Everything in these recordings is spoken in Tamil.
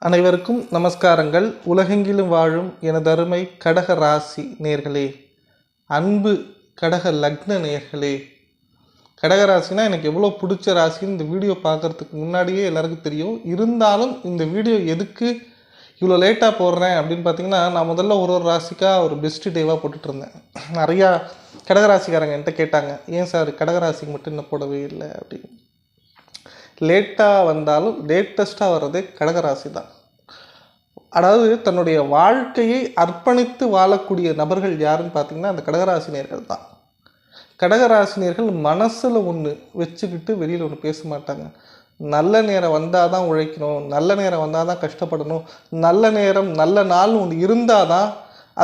அனைவருக்கும் நமஸ்காரங்கள். உலகெங்கிலும் வாழும் எனதருமை கடக ராசி நேர்களே, அன்பு கடக லக்ன நேர்களே. கடகராசினா எனக்கு எவ்வளோ பிடிச்ச ராசின்னு இந்த வீடியோ பார்க்குறதுக்கு முன்னாடியே எல்லாருக்கும் தெரியும். இருந்தாலும் இந்த வீடியோ எதுக்கு இவ்வளோ லேட்டாக போடுறேன் அப்படின்னு பார்த்தீங்கன்னா, நான் முதல்ல ஒரு ராசிக்காக ஒரு பெஸ்ட் டேவாக போட்டுட்டு இருந்தேன். நிறையா கடகராசிக்காரங்க என்கிட்ட கேட்டாங்க, ஏன் சார் கடகராசிக்கு மட்டும் இன்னும் போடவே இல்லை அப்படின்னு. லேட்டாக வந்தாலும் லேட்டஸ்ட்டாக வர்றதே கடகராசி தான். அதாவது தன்னுடைய வாழ்க்கையை அர்ப்பணித்து வாழக்கூடிய நபர்கள் யாருன்னு பார்த்தீங்கன்னா அந்த கடகராசினியர்கள் தான். கடகராசினியர்கள் மனசில் ஒன்று வச்சுக்கிட்டு வெளியில் ஒன்று பேச மாட்டாங்க. நல்ல நேரம் வந்தால் தான் உழைக்கணும், நல்ல நேரம் வந்தால் தான் கஷ்டப்படணும், நல்ல நேரம் நல்ல நாள் ஒன்று இருந்தால் தான்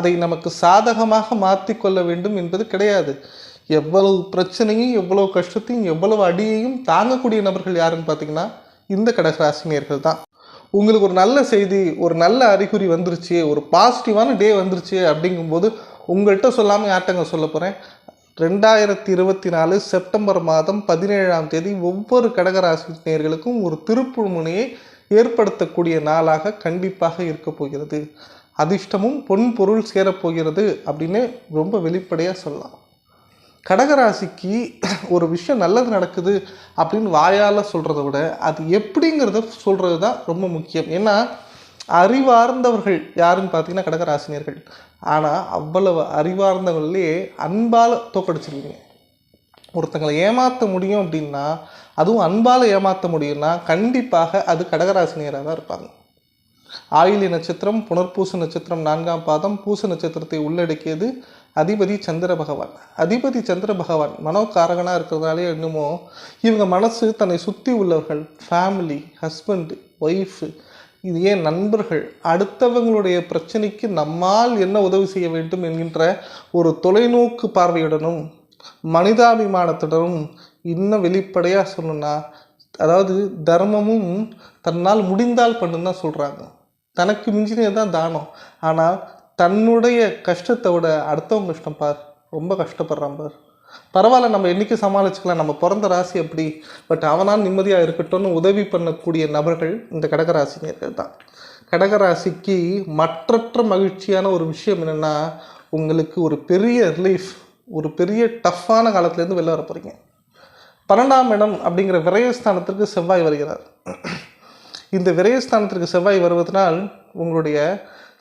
அதை நமக்கு சாதகமாக மாற்றிக்கொள்ள வேண்டும் என்பது கிடையாது. எவ்வளவு பிரச்சனையும் எவ்வளவு கஷ்டத்தையும் எவ்வளவு அடியையும் தாங்கக்கூடிய நபர்கள் யாருன்னு பார்த்தீங்கன்னா இந்த கடகராசினியர்கள் தான். உங்களுக்கு ஒரு நல்ல செய்தி, ஒரு நல்ல அறிகுறி வந்துருச்சு, ஒரு பாசிட்டிவான டே வந்துருச்சு அப்படிங்கும்போது உங்கள்கிட்ட சொல்லாமல் யார்ட்டங்க சொல்ல போகிறேன். 2024 செப்டம்பர் மாதம் 17ஆம் தேதி ஒவ்வொரு கடகராசினியர்களுக்கும் ஒரு திருப்பு முனையை ஏற்படுத்தக்கூடிய நாளாக கண்டிப்பாக இருக்க போகிறது. அதிர்ஷ்டமும் பொன் பொருள் சேரப்போகிறது அப்படின்னு ரொம்ப வெளிப்படையாக சொல்லலாம். கடகராசிக்கு ஒரு விஷயம் நல்லது நடக்குது அப்படின்னு வாயால் சொல்கிறத விட அது எப்படிங்கிறத சொல்கிறது தான் ரொம்ப முக்கியம். ஏன்னா அறிவார்ந்தவர்கள் யாருன்னு பார்த்தீங்கன்னா கடகராசினியர்கள். ஆனால் அவ்வளவு அறிவார்ந்தவர்களே அன்பால் தோக்கடிச்சிருவீங்க. ஒருத்தங்களை ஏமாற்ற முடியும் அப்படின்னா, அதுவும் அன்பால் ஏமாற்ற முடியும்னா கண்டிப்பாக அது கடகராசினியராக தான் இருப்பாங்க. ஆயிலி நட்சத்திரம், புனர்பூச நட்சத்திரம் 4ஆம் பாதம், பூச நட்சத்திரத்தை உள்ளடக்கியது. அதிபதி சந்திர பகவான். அதிபதி சந்திர பகவான் மனோகாரகனாக இருக்கிறதுனாலே என்னமோ இவங்க மனசு தன்னை சுற்றி உள்ளவர்கள், ஃபேமிலி, ஹஸ்பண்டு, ஒய்ஃபு, இது ஏன் நண்பர்கள், அடுத்தவங்களுடைய பிரச்சனைக்கு நம்மால் என்ன உதவி செய்ய வேண்டும் என்கின்ற ஒரு தொலைநோக்கு பார்வையுடனும் மனிதாபிமானத்துடனும் இன்னும் வெளிப்படையாக சொல்லணும்னா, அதாவது தர்மமும் தன்னால் முடிந்தால் பண்ணுன்னு தான் சொல்கிறாங்க. தனக்கு மிஞ்சினது தான் தானம். ஆனால் தன்னுடைய கஷ்டத்தை விட அடுத்தவங்க கஷ்டம் பார், ரொம்ப கஷ்டப்படுறான் பார், பரவாயில்ல நம்ம என்றைக்கு சமாளிச்சுக்கலாம், நம்ம பிறந்த ராசி அப்படி, பட் அவனால் நிம்மதியாக இருக்கட்டும்னு உதவி பண்ணக்கூடிய நபர்கள் இந்த கடகராசினியர்கள் தான். கடகராசிக்கு மற்றற்ற மகிழ்ச்சியான ஒரு விஷயம் என்னென்னா, உங்களுக்கு ஒரு பெரிய ரிலீஃப், ஒரு பெரிய டஃப்பான காலத்துலேருந்து வெளில வர போகிறீங்க. 12ஆம் இடம் அப்படிங்கிற விரயஸ்தானத்திற்கு செவ்வாய் வருகிறார். இந்த விரயஸ்தானத்திற்கு செவ்வாய் வருவதனால் உங்களுடைய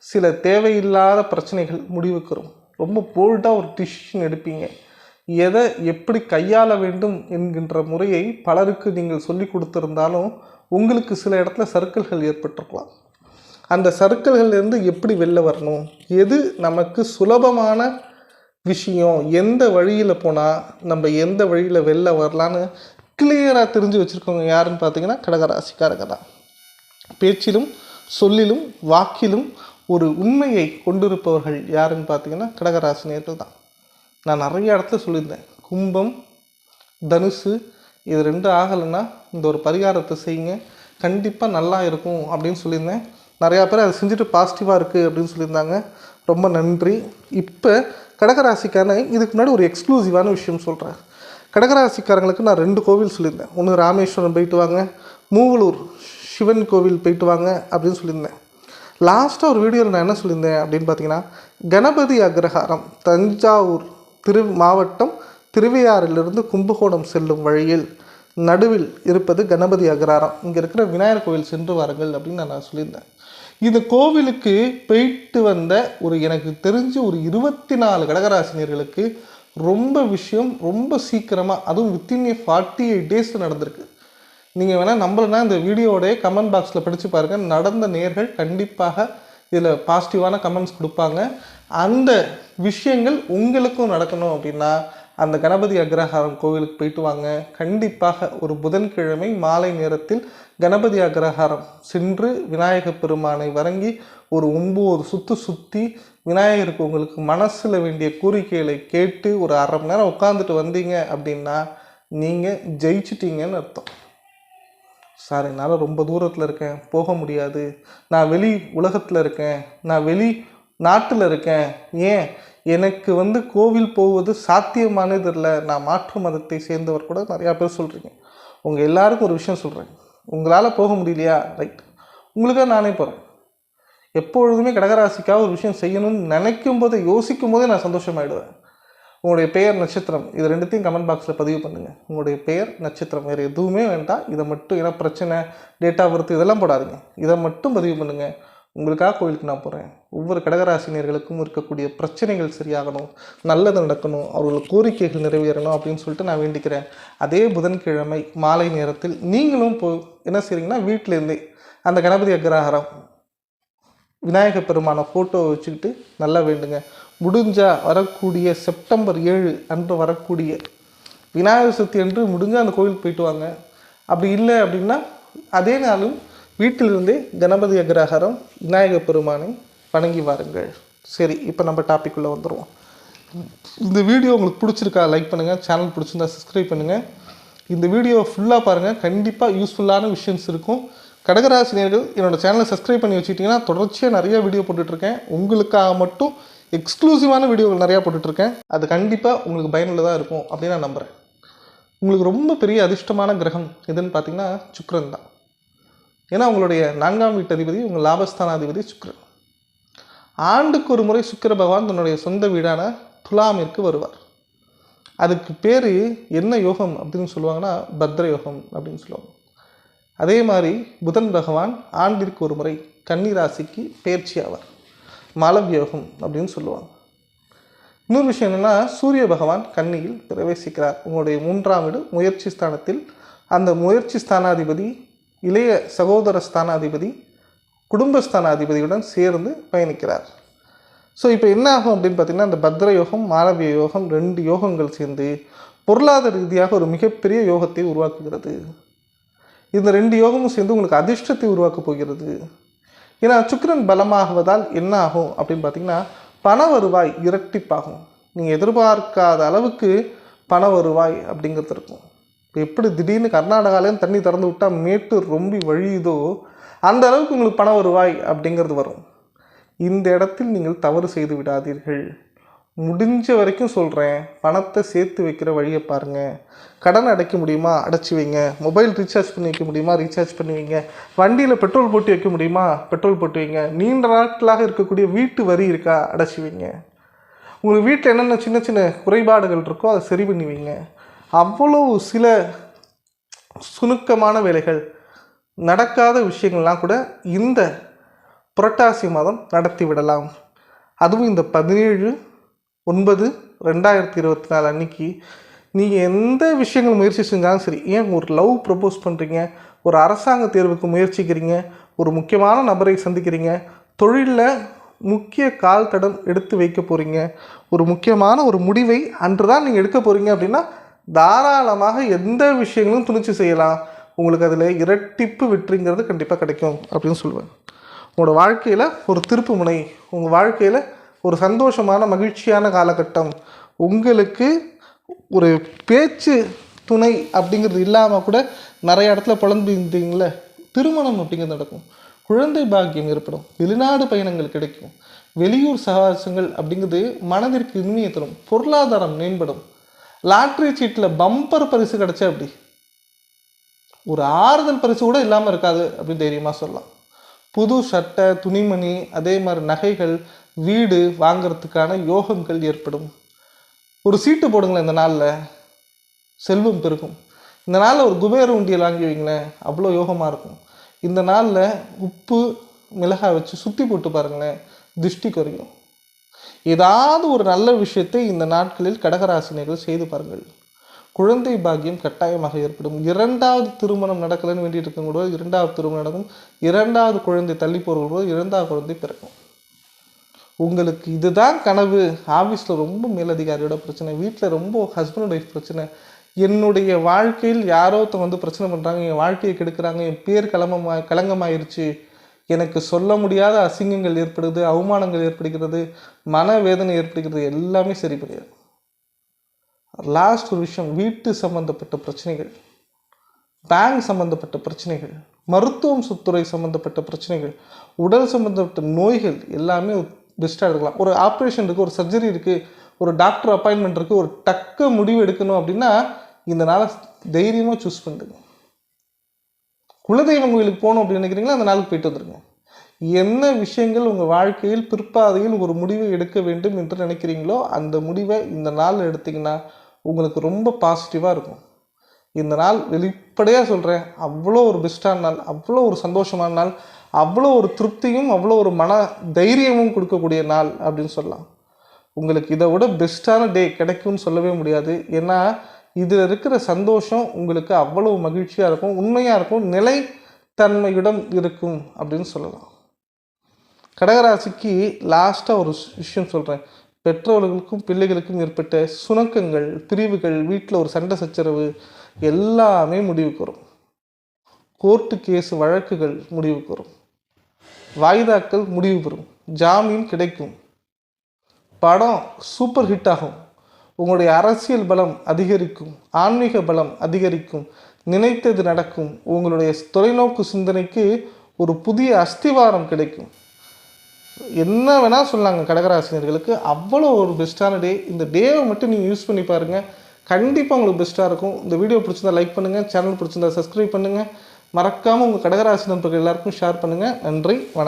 சில தேவையில்லாத பிரச்சனைகள் முடிவுக்கு வரும். ரொம்ப போல்டாக ஒரு டிசிஷன் எடுப்பீங்க. எதை எப்படி கையாள வேண்டும் என்கின்ற முறையை பலருக்கு நீங்கள் சொல்லி கொடுத்துருந்தாலும் உங்களுக்கு சில இடத்துல சர்க்கிள்கள் ஏற்பட்டிருக்கலாம். அந்த சர்க்கிள்கள்லேருந்து எப்படி வெளில வரணும், எது நமக்கு சுலபமான விஷயம், எந்த வழியில் போனால் நம்ம எந்த வழியில் வெளில வரலான்னு கிளியராக தெரிஞ்சு வச்சுருக்கோங்க யாருன்னு பார்த்தீங்கன்னா கடகராசிக்காரங்க தான். பேச்சிலும் சொல்லிலும் வாக்கிலும் ஒரு உண்மையை கொண்டிருப்பவர்கள் யாருன்னு பார்த்தீங்கன்னா கடகராசினியர்கள் தான். நான் நிறைய இடத்துல சொல்லியிருந்தேன், கும்பம் தனுசு இது 2 ஆகலைன்னா இந்த ஒரு பரிகாரத்தை செய்யுங்க, கண்டிப்பாக நல்லா இருக்கும் அப்படின்னு சொல்லியிருந்தேன். நிறையா பேர் அதை செஞ்சுட்டு பாசிட்டிவாக இருக்குது அப்படின்னு சொல்லியிருந்தாங்க. ரொம்ப நன்றி. இப்போ கடகராசிக்கான இதுக்கு முன்னாடி ஒரு எக்ஸ்க்ளூசிவான விஷயம் சொல்கிறேன். கடகராசிக்காரங்களுக்கு நான் 2 கோவில் சொல்லியிருந்தேன். ஒன்று ராமேஸ்வரம் போயிட்டு வாங்க, மூவலூர் சிவன் கோவில் போயிட்டு வாங்க அப்படின்னு சொல்லியிருந்தேன். லாஸ்ட்டாக ஒரு வீடியோவில் நான் என்ன சொல்லியிருந்தேன் அப்படின்னு பார்த்தீங்கன்னா, கணபதி அக்ரஹாரம் தஞ்சாவூர் மாவட்டம் திருவையாறிலிருந்து கும்பகோணம் செல்லும் வழியில் நடுவில் இருப்பது கணபதி அக்ரஹாரம், இங்கே இருக்கிற விநாயகர் கோவில் சென்று வாருங்கள் அப்படின்னு நான் சொல்லியிருந்தேன். இந்த கோவிலுக்கு போயிட்டு வந்த எனக்கு தெரிஞ்சு ஒரு 24 கடகராசினியர்களுக்கு ரொம்ப சீக்கிரமாக, அதுவும் வித்தின் 48 days நடந்திருக்கு. நீங்கள் வேணால் நம்பலைன்னா இந்த வீடியோடைய கமெண்ட் பாக்ஸில் படித்து பாருங்கள். நடந்த நேர்கள் கண்டிப்பாக இதில் பாசிட்டிவான கமெண்ட்ஸ் கொடுப்பாங்க. அந்த விஷயங்கள் உங்களுக்கும் நடக்கணும் அப்படின்னா அந்த கணபதி அக்ரஹாரம் கோவிலுக்கு போயிட்டு வாங்க. கண்டிப்பாக ஒரு புதன்கிழமை மாலை நேரத்தில் கணபதி அக்ரஹாரம் சென்று விநாயகர் பெருமானை வணங்கி ஒரு 9 சுற்று சுற்றி விநாயகருக்கு உங்களுக்கு மனசில் வேண்டிய கோரிக்கைகளை கேட்டு ஒரு அரை மணி நேரம் உட்காந்துட்டு வந்தீங்க அப்படின்னா நீங்கள் ஜெயிச்சிட்டிங்கன்னு அர்த்தம். சார் என்னால் ரொம்ப தூரத்தில் இருக்கேன், போக முடியாது, நான் வெளி உலகத்தில் இருக்கேன், நான் வெளி நாட்டில் இருக்கேன், ஏன் எனக்கு கோவில் போவது சாத்தியமானது இல்லை, நான் மாற்று மதத்தை சேர்ந்தவர் கூட நிறையா பேர் சொல்கிறீங்க. உங்கள் எல்லாருக்கும் ஒரு விஷயம் சொல்கிறேன், உங்களால் போக முடியலையா, ரைட், உங்களுக்காக நானே போகிறேன். எப்பொழுதுமே கடகராசிக்காக ஒரு விஷயம் செய்யணும்னு நினைக்கும் போதே யோசிக்கும் போதே நான் சந்தோஷமாயிடுவேன். உங்களுடைய பெயர், நட்சத்திரம் இது ரெண்டுத்தையும் கமெண்ட் பாக்ஸில் பதிவு பண்ணுங்கள். உங்களுடைய பெயர், நட்சத்திரம் வேறு எதுவுமே வேண்டாம். இதை மட்டும், ஏன்னா பிரச்சனை, டேட் ஆஃப் பர்த் இதெல்லாம் போடாதீங்க. இதை மட்டும் பதிவு பண்ணுங்கள். உங்களுக்காக கோயிலுக்கு நான் போகிறேன். ஒவ்வொரு கடகராசினியர்களுக்கும் இருக்கக்கூடிய பிரச்சனைகள் சரியாகணும், நல்லது நடக்கணும், அவர்களுக்கு கோரிக்கைகள் நிறைவேறணும் அப்படின்னு சொல்லிட்டு நான் வேண்டிக்கிறேன். அதே புதன்கிழமை மாலை நேரத்தில் நீங்களும் என்ன செய்கிறீங்கன்னா, வீட்டிலேருந்தே அந்த கணபதி அக்ரஹாரம் விநாயகர் பெருமான ஃபோட்டோவை வச்சுக்கிட்டு நல்லா வேண்டுங்க. முடிஞ்சால் வரக்கூடிய செப்டம்பர் 7 அன்று வரக்கூடிய விநாயகர் சதுர்த்தி அன்று முடிஞ்சால் அந்த கோயிலுக்கு போயிட்டு வாங்க. அப்படி இல்லை அப்படின்னா அதே நாளும் வீட்டிலிருந்தே கணபதி அக்ரஹாரம் விநாயகர் பெருமானை வணங்கி வாருங்கள். சரி, இப்போ நம்ம டாபிக் உள்ள வந்துடுவோம். இந்த வீடியோ உங்களுக்கு பிடிச்சிருக்கா லைக் பண்ணுங்கள், சேனல் பிடிச்சிருந்தா சப்ஸ்கிரைப் பண்ணுங்கள். இந்த வீடியோ ஃபுல்லாக பாருங்கள், கண்டிப்பாக யூஸ்ஃபுல்லான விஷயம்ஸ் இருக்கும். கடகராசினியர்கள் என்னோடய சேனலை சப்ஸ்கிரைப் பண்ணி வச்சுக்கிட்டிங்கன்னா தொடர்ச்சியாக நிறைய வீடியோ போட்டுட்ருக்கேன். உங்களுக்காக மட்டும் எக்ஸ்க்ளூசிவான வீடியோகள் நிறையா போட்டுட்ருக்கேன். அது கண்டிப்பாக உங்களுக்கு பயனுள்ளதாக இருக்கும் அப்படின்னு நான் நம்புகிறேன். உங்களுக்கு ரொம்ப பெரிய அதிர்ஷ்டமான கிரகம் எதுன்னு பார்த்தீங்கன்னா சுக்கிரன் தான். ஏன்னா உங்களுடைய 4ஆம் வீட்டு அதிபதி, உங்கள் லாபஸ்தானாதிபதி சுக்கிரன். ஆண்டுக்கு ஒரு முறை சுக்கிர பகவான் தன்னுடைய சொந்த வீடான துலாமிற்கு வருவார். அதுக்கு பேர் என்ன யோகம் அப்படின்னு சொல்லுவாங்கன்னா பத்ர யோகம் அப்படின்னு சொல்லுவாங்க. அதே மாதிரி புதன் பகவான் ஆண்டிற்கு ஒரு முறை கன்னி ராசிக்கு பயிற்சி ஆவார். மாலவ் யோகம் அப்படின்னு சொல்லுவாங்க. இன்னொரு விஷயம் என்னென்னா, சூரிய பகவான் கன்னியில் பிரவேசிக்கிறார். உங்களுடைய 3ஆம் வீடு முயற்சி ஸ்தானத்தில். அந்த முயற்சி ஸ்தானாதிபதி இளைய சகோதர ஸ்தானாதிபதி குடும்பஸ்தானாதிபதியுடன் சேர்ந்து பயணிக்கிறார். ஸோ இப்போ என்ன ஆகும் அப்படின்னு பார்த்தீங்கன்னா, இந்த பத்ர யோகம், மாலவிய யோகம் 2 யோகங்கள் சேர்ந்து பொருளாதார ரீதியாக ஒரு மிகப்பெரிய யோகத்தை உருவாக்குகிறது. இந்த 2 யோகமும் சேர்ந்து உங்களுக்கு அதிர்ஷ்டத்தை உருவாக்க போகிறது. ஏன்னா சுக்கிரன் பலமாகுவதால் என்ன ஆகும் அப்படின்னு பார்த்தீங்கன்னா, பண வருவாய் இரட்டிப்பாகும். நீங்கள் எதிர்பார்க்காத அளவுக்கு பண வருவாய் அப்படிங்கிறது இருக்கும். இப்போ எப்படி திடீர்னு கர்நாடகாலேருந்து தண்ணி திறந்து விட்டால் மேட்டூர் ரொம்ப வழியுதோ அந்த அளவுக்கு உங்களுக்கு பண வருவாய் அப்படிங்கிறது வரும். இந்த இடத்தில் நீங்கள் தவறு செய்து விடாதீர்கள். முடிஞ்ச வரைக்கும் சொல்கிறேன், பணத்தை சேர்த்து வைக்கிற வழியை பாருங்கள். கடன் அடைக்க முடியுமா அடைச்சி வைங்க. மொபைல் ரீசார்ஜ் பண்ணி வைக்க முடியுமா ரீசார்ஜ் பண்ணி வைங்க. வண்டியில் பெட்ரோல் போட்டு வைக்க முடியுமா பெட்ரோல் போட்டு வைங்க. நீண்ட நாட்களாக இருக்கக்கூடிய வீட்டு வரி இருக்கா அடைச்சி வைங்க. உங்களுக்கு வீட்டில் என்னென்ன சின்ன சின்ன குறைபாடுகள் இருக்கோ அதை சரி பண்ணி வைங்க. அவ்வளோ சில சுணுக்கமான வேலைகள், நடக்காத விஷயங்கள்லாம் கூட இந்த புரட்டாசி மாதம் நடத்தி விடலாம். அதுவும் இந்த 17/9/2024 அன்னைக்கு நீங்கள் எந்த விஷயங்கள் முயற்சி செஞ்சாலும் சரி, ஏன் ஒரு லவ் ப்ரப்போஸ் பண்ணுறீங்க, ஒரு அரசாங்க தேர்வுக்கு முயற்சிக்கிறீங்க, ஒரு முக்கியமான நபரை சந்திக்கிறீங்க, தொழிலில் முக்கிய கால் தடம் எடுத்து வைக்க போகிறீங்க, ஒரு முக்கியமான ஒரு முடிவை அன்று தான் நீங்கள் எடுக்க போகிறீங்க அப்படின்னா தாராளமாக எந்த விஷயங்களும் துணிச்சு செய்யலாம். உங்களுக்கு அதில் இரட்டிப்பு வெற்றிங்கிறது கண்டிப்பாக கிடைக்கும் அப்படின்னு சொல்லுவேன். உங்களோட வாழ்க்கையில் ஒரு திருப்பு முனை, உங்கள் வாழ்க்கையில் ஒரு சந்தோஷமான மகிழ்ச்சியான காலகட்டம், உங்களுக்கு ஒரு பேச்சு துணை அப்படிங்கிறது இல்லாமல் கூட நிறைய இடத்துல புலம்பிருந்தீங்கள, திருமணம் அப்படிங்கிறது நடக்கும், குழந்தை பாக்கியம் ஏற்படும், வெளிநாடு பயணங்கள் கிடைக்கும், வெளியூர் சகாசங்கள் அப்படிங்கிறது மனதிற்கு இனிமையை தரும், பொருளாதாரம் மேம்படும், லாட்ரி சீட்டில் பம்பர் பரிசு கிடைச்சா அப்படி ஒரு ஆறுதல் பரிசு கூட இல்லாமல் இருக்காது அப்படின்னு தைரியமாக சொல்லலாம். புது சட்டை, துணிமணி, அதே மாதிரி நகைகள், வீடு வாங்கிறதுக்கான யோகங்கள் ஏற்படும். ஒரு சீட்டு போடுங்களேன், இந்த நாளில் செல்வம் பெருகும். இந்த நாளில் ஒரு குபேர உண்டியல் வாங்கி வைங்களேன், அவ்வளோ யோகமாக இருக்கும். இந்த நாளில் உப்பு மிளகாய் வச்சு சுற்றி போட்டு பாருங்களேன், திருஷ்டி குறையும். ஏதாவது ஒரு நல்ல விஷயத்தை இந்த நாட்களில் கடகராசினியர்கள் செய்து பாருங்கள். குழந்தை பாக்கியம் கட்டாயமாக ஏற்படும். 2வது திருமணம் நடக்கலன்னு வேண்டிட்டு இருக்கக்கூட 2வது திருமணம் நடக்கும். 2வது குழந்தை தள்ளி போகிறவங்களோ 2வது குழந்தை பிறக்கும். உங்களுக்கு இதுதான் கனவு. ஆஃபீஸில் ரொம்ப மேலதிகாரியோட பிரச்சனை, வீட்டில் ரொம்ப ஹஸ்பண்ட் ஒய்ஃப் பிரச்சனை, என்னுடைய வாழ்க்கையில் யாரோ வந்து பிரச்சனை பண்ணுறாங்க, என் வாழ்க்கையை கெடுக்கிறாங்க, என் பேர் களங்கமாயிருச்சு, எனக்கு சொல்ல முடியாத அசிங்கங்கள் ஏற்படுது, அவமானங்கள் ஏற்படுகிறது, மனவேதனை ஏற்படுகிறது, எல்லாமே சரி கிடையாது. லாஸ்ட் ஒரு விஷயம், வீட்டு சம்பந்தப்பட்ட பிரச்சனைகள், பேங்க் சம்பந்தப்பட்ட பிரச்சனைகள், மருத்துவம் துறை சம்பந்தப்பட்ட பிரச்சனைகள், உடல் சம்பந்தப்பட்ட நோய்கள் எல்லாமே பெஸ்ட்டாக எடுக்கலாம். ஒரு ஆப்ரேஷன் இருக்குது, ஒரு சர்ஜரி இருக்குது, ஒரு டாக்டர் அப்பாயின்மெண்ட் இருக்குது, ஒரு டக்க முடிவு எடுக்கணும் அப்படின்னா இந்த நாளை தைரியமாக சூஸ் பண்ணுங்க. குலதெய்வம் கோயிலுக்கு போகணும் அப்படின்னு நினைக்கிறீங்களா, அந்த நாளுக்கு போயிட்டு வந்துருங்க. என்ன விஷயங்கள் உங்கள் வாழ்க்கையில் பிற்பாதையில் ஒரு முடிவை எடுக்க வேண்டும் என்று நினைக்கிறீங்களோ அந்த முடிவை இந்த நாள் எடுத்திங்கன்னா உங்களுக்கு ரொம்ப பாசிட்டிவாக இருக்கும். இந்த நாள் வெளிப்படையாக சொல்கிறேன், அவ்வளோ ஒரு பெஸ்ட்டான நாள், அவ்வளோ ஒரு சந்தோஷமான நாள், அவ்வளோ ஒரு திருப்தியும் அவ்வளோ ஒரு மன தைரியமும் கொடுக்கக்கூடிய நாள் அப்படின்னு சொல்லலாம். உங்களுக்கு இதை விட பெஸ்ட்டான டே கிடைக்கும்னு சொல்லவே முடியாது. ஏன்னா இதில் இருக்கிற சந்தோஷம் உங்களுக்கு அவ்வளோ மகிழ்ச்சியாக இருக்கும், உண்மையாக இருக்கும், நிலைத்தன்மையுடன் இருக்கும் அப்படின்னு சொல்லலாம். கடகராசிக்கு லாஸ்ட்டாக ஒரு விஷயம் சொல்கிறேன். பெற்றோர்களுக்கும் பிள்ளைகளுக்கும் ஏற்பட்ட சுணக்கங்கள், பிரிவுகள், வீட்டில் ஒரு சண்டை சச்சரவு எல்லாமே முடிவுக்கு வரும். கோர்ட்டு கேஸ் வழக்குகள் முடிவுக்கு வரும். வாய்தாக்கள் முடிவு பெறும். ஜாமீன் கிடைக்கும். படம் சூப்பர் ஹிட் ஆகும். உங்களுடைய அரசியல் பலம் அதிகரிக்கும். ஆன்மீக பலம் அதிகரிக்கும். நினைத்தது நடக்கும். உங்களுடைய தொலைநோக்கு சிந்தனைக்கு ஒரு புதிய அஸ்திவாரம் கிடைக்கும். என்ன வேணால் சொல்லாங்க கடகராசினியர்களுக்கு. அவ்வளோ ஒரு பெஸ்ட்டான டே. இந்த டேவை மட்டும் நீங்கள் யூஸ் பண்ணி பாருங்கள், கண்டிப்பாக உங்களுக்கு பெஸ்ட்டாக இருக்கும். இந்த வீடியோ பிடிச்சிருந்தா லைக் பண்ணுங்கள், சேனல் பிடிச்சிருந்தா சப்ஸ்கிரைப் பண்ணுங்கள், மறக்காமல் உங்கள் கடகராசி நண்பர்கள் எல்லாருக்கும் ஷேர் பண்ணுங்கள். நன்றி, வணக்கம்.